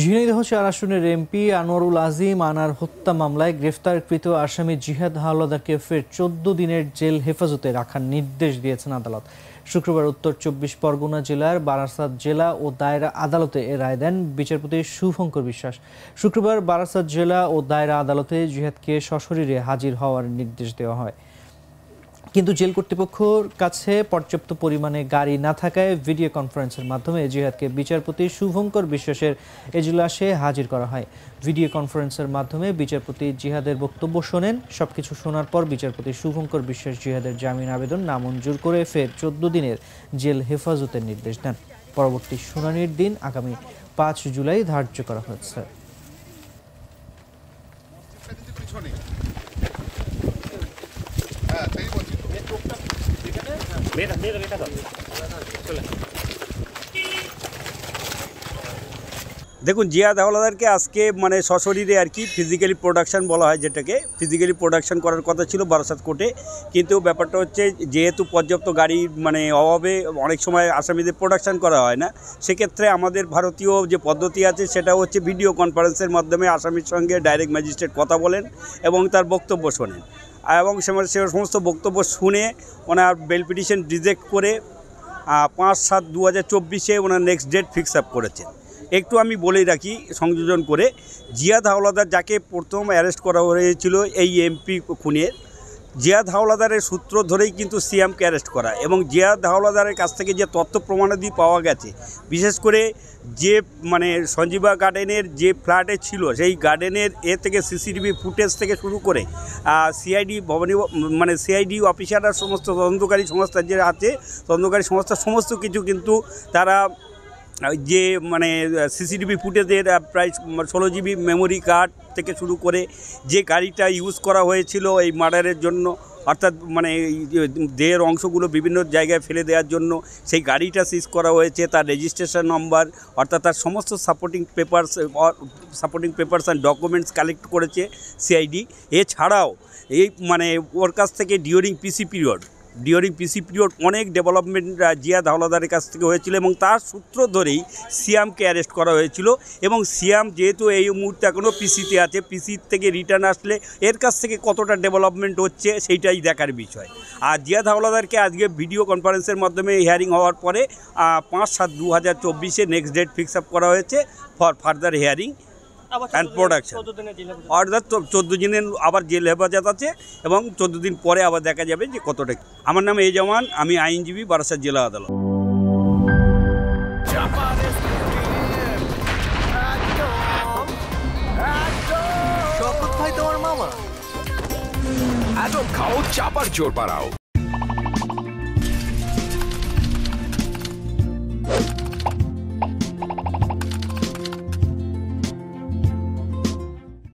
ঝিনাইদহ ৪ আসনের এমপি আনোয়ারুল আজিম আনার হত্যা মামলায় গ্রেফতারকৃত আসামি জিহাদ হাওলাদারকে ফের ১৪ দিনের জেল হেফাজতে রাখার নির্দেশ দিয়েছেন আদালত। শুক্রবার উত্তর ২৪ পরগনা জেলার বারাসাত জেলা ও দায়রা আদালতে এ রায় দেন বিচারপতি শুভঙ্কর বিশ্বাস। শুক্রবার বারাসাত জেলা ও দায়রা আদালতে জিহাদকে সশরীরে হাজির হওয়ার নির্দেশ দেওয়া হয়, কিন্তু জেল কর্তৃপক্ষের কাছে পর্যাপ্ত পরিমাণে গাড়ি না থাকায় ভিডিও কনফারেন্সের মাধ্যমে জিহাদকে বিচারপতি শুভঙ্কর বিশ্বাসের এজলাসে হাজির করা হয়। ভিডিও কনফারেন্সের মাধ্যমে বিচারপতি জিহাদের বক্তব্য শোনেন। সবকিছু শোনার পর বিচারপতি শুভঙ্কর বিশ্বাস জিহাদের জামিন আবেদন নামঞ্জুর করে ফের ১৪ দিনের জেল হেফাজতের নির্দেশ দেন। পরবর্তী শুনানির দিন আগামী ৫ জুলাই ধার্য করা হয়েছে। দেখুন, জিহাদ হাওলাদারকে আজকে সশরীরে আর কি ফিজিক্যালি প্রোডাকশন বলা হয়, যেটাকে ফিজিক্যালি প্রোডাকশন করার কথা ছিল বারাসাত কোর্টে, কিন্তু ব্যাপারটা হচ্ছে যেহেতু পর্যাপ্ত গাড়ি অভাবে অনেক সময় আসামিদের প্রোডাকশন করা হয় না, সেক্ষেত্রে আমাদের ভারতীয় যে পদ্ধতি আছে সেটা হচ্ছে ভিডিও কনফারেন্সের মাধ্যমে আসামির সঙ্গে ডাইরেক্ট ম্যাজিস্ট্রেট কথা বলেন এবং তার বক্তব্য শোনেন, এবং সে সমস্ত বক্তব্য শুনে ওনার বেল পিটিশন রিজেক্ট করে ৫/৭/২০২৪ ওনার নেক্সট ডেট ফিক্স আপ করেছেন। একটু আমি বলেই রাখি সংযোজন করে, জিহাদ হাওলাদার যাকে প্রথম অ্যারেস্ট করা হয়েছিল এই এমপি খুনের, জিহাদ হাওলাদারের সূত্র ধরেই কিন্তু সিএমকে অ্যারেস্ট করা, এবং জিহাদ হাওলাদারের কাছ থেকে যে তথ্য প্রমাণাদি পাওয়া গেছে, বিশেষ করে যে সঞ্জীবা গার্ডেনের যে ফ্ল্যাটে ছিল সেই গার্ডেনের থেকে সিসিটিভি ফুটেজ থেকে শুরু করে সিআইডি ভবনী সিআইডি অফিসাররা সমস্ত তদন্তকারী সংস্থা যে আছে, তদন্তকারী সংস্থা সমস্ত কিছু কিন্তু তারা যে সিসিটিভি ফুটেজের প্রায় 16 GB মেমোরি কার্ড থেকে শুরু করে যে গাড়িটা ইউজ করা হয়েছিল এই মার্ডারের জন্য, অর্থাৎ দেহের অংশগুলো বিভিন্ন জায়গায় ফেলে দেওয়ার জন্য সেই গাড়িটা সিজ করা হয়েছে, তার রেজিস্ট্রেশন নম্বর অর্থাৎ তার সমস্ত supporting papers and documents collect করেছে সিআইডি। এছাড়াও এই ওর কাছ থেকে ডিউরিং পিসি পিরিয়ড অনেক ডেভেলপমেন্ট জিহাদ হাওলাদারের কাছ থেকে হয়েছিল, এবং তার সূত্র ধরেই সিয়ামকে অ্যারেস্ট করা হয়েছিল। এবং সিয়াম যেহেতু এই মুহূর্তে এখনও পিসিতে আছে, পিসি থেকে রিটার্ন আসলে এর কাছ থেকে কতটা ডেভেলপমেন্ট হচ্ছে সেইটাই দেখার বিষয়। আর জিহাদ হাওলাদারকে আজকে ভিডিও কনফারেন্সের মাধ্যমে হিয়ারিং হওয়ার পরে ৫/৭/২০২৪ নেক্সট ডেট ফিক্স আপ করা হয়েছে for further hearing and production. অর্থাৎ 14 দিনের আবার জেল হেফাজত আছে, এবং 14 দিন পরে আবার দেখা যাবে যে কতটা। আমার নাম এজামান, আমি আইনজীবী, বারাসাত জেলা আদালত। খাও চাপার জোর বাড়াও।